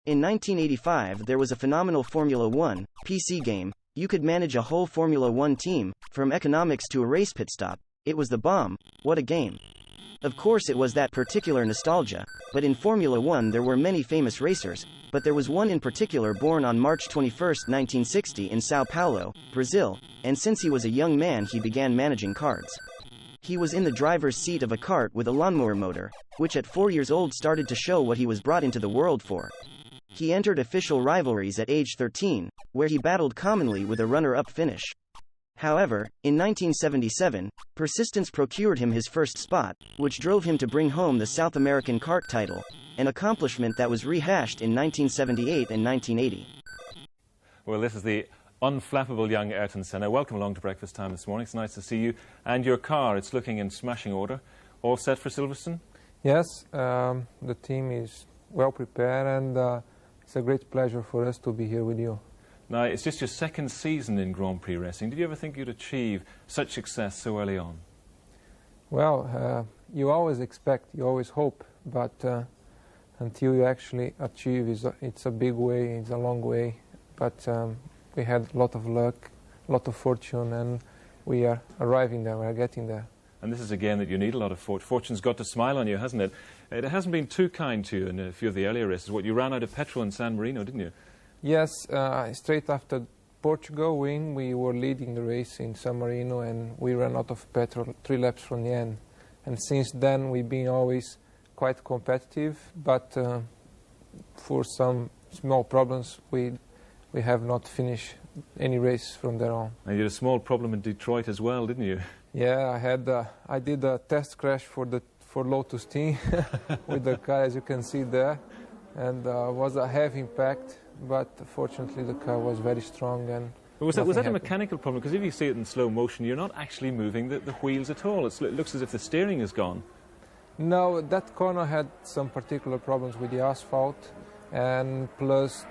In 1985 there was a phenomenal Formula One PC game. You could manage a whole Formula One team, from economics to a race pit stop. It was the bomb. What a game. Of course it was that particular nostalgia, but in Formula One there were many famous racers, but there was one in particular born on March 21, 1960 in Sao Paulo, Brazil, and since he was a young man he began managing karts. He was in the driver's seat of a kart with a lawnmower motor, which at 4 years old started to show what he was brought into the world for. He entered official rivalries at age 13, where he battled commonly with a runner-up finish. However, in 1977, persistence procured him his first spot, which drove him to bring home the South American kart title, an accomplishment that was rehashed in 1978 and 1980. Well, this is the unflappable young Ayrton Senna. Welcome along to breakfast time this morning. It's nice to see you. And your car, it's looking in smashing order. All set for Silverstone? Yes, the team is well prepared, and it's a great pleasure for us to be here with you. Now, it's just your second season in Grand Prix racing. Did you ever think you'd achieve such success so early on? Well, you always expect, you always hope, but until you actually achieve, it's a big way, it's a long way. But we had a lot of luck, a lot of fortune, and we are arriving there, we are getting there. And this is again that you need a lot of fortune. Fortune's got to smile on you, hasn't it? It hasn't been too kind to you in a few of the earlier races. What, you ran out of petrol in San Marino, didn't you? Yes, straight after Portugal win, we were leading the race in San Marino, and we ran out of petrol 3 laps from the end. And since then, we've been always quite competitive, but for some small problems, we have not finished any race from there on. And you had a small problem in Detroit as well, didn't you? Yeah, I did a test crash for Lotus team with the car, as you can see there, and was a heavy impact. But fortunately the car was very strong. And was that a mechanical problem? Because if you see it in slow motion, you're not actually moving the wheels at all. It looks as if the steering is gone. No, that corner had some particular problems with the asphalt, and plus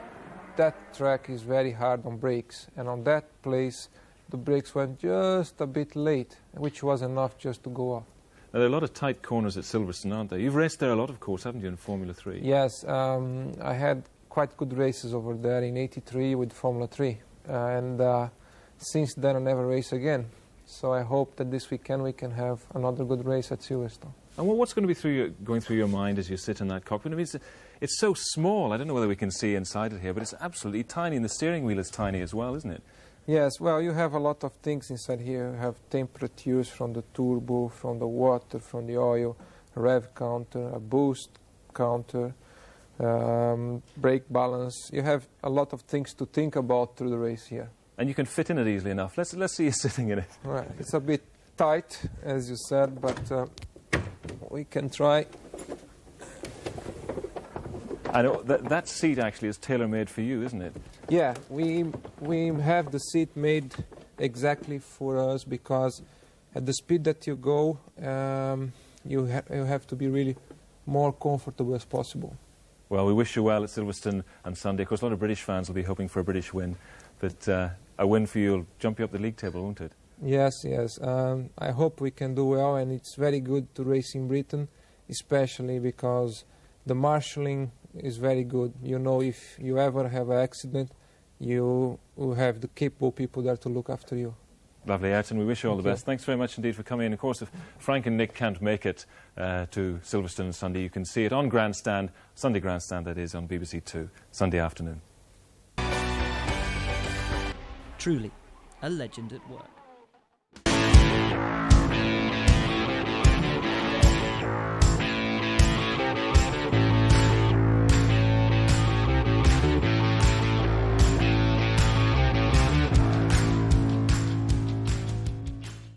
that track is very hard on brakes, and on that place the brakes went just a bit late, which was enough just to go off. Now, there are a lot of tight corners at Silverstone, aren't there? You've raced there a lot, of course, haven't you, in Formula 3? Yes, I had quite good races over there in '83 with Formula 3, and since then I never raced again. So I hope that this weekend we can have another good race at Silverstone. And what's going to be going through your mind as you sit in that cockpit? I mean, it's so small. I don't know whether we can see inside it here, but it's absolutely tiny, and the steering wheel is tiny as well, isn't it? Yes, well, you have a lot of things inside here. You have temperatures from the turbo, from the water, from the oil, a rev counter, a boost counter, brake balance. You have a lot of things to think about through the race here. And you can fit in it easily enough. Let's see you sitting in it. Right. It's a bit tight, as you said, but we can try. I know that seat actually is tailor-made for you, isn't it? Yeah, we have the seat made exactly for us, because at the speed that you go, you have to be really more comfortable as possible. Well, we wish you well at Silverstone on Sunday. Of course, a lot of British fans will be hoping for a British win, but a win for you will jump you up the league table, won't it? Yes, yes. I hope we can do well, and it's very good to race in Britain, especially because the marshalling is very good. You know, if you ever have an accident, you will have the capable people there to look after you. Lovely, Ayrton. We wish you all the best. Thanks very much indeed for coming in. Of course, if Frank and Nick can't make it to Silverstone on Sunday, you can see it on Grandstand, Sunday Grandstand, that is, on BBC Two, Sunday afternoon. Truly, a legend at work.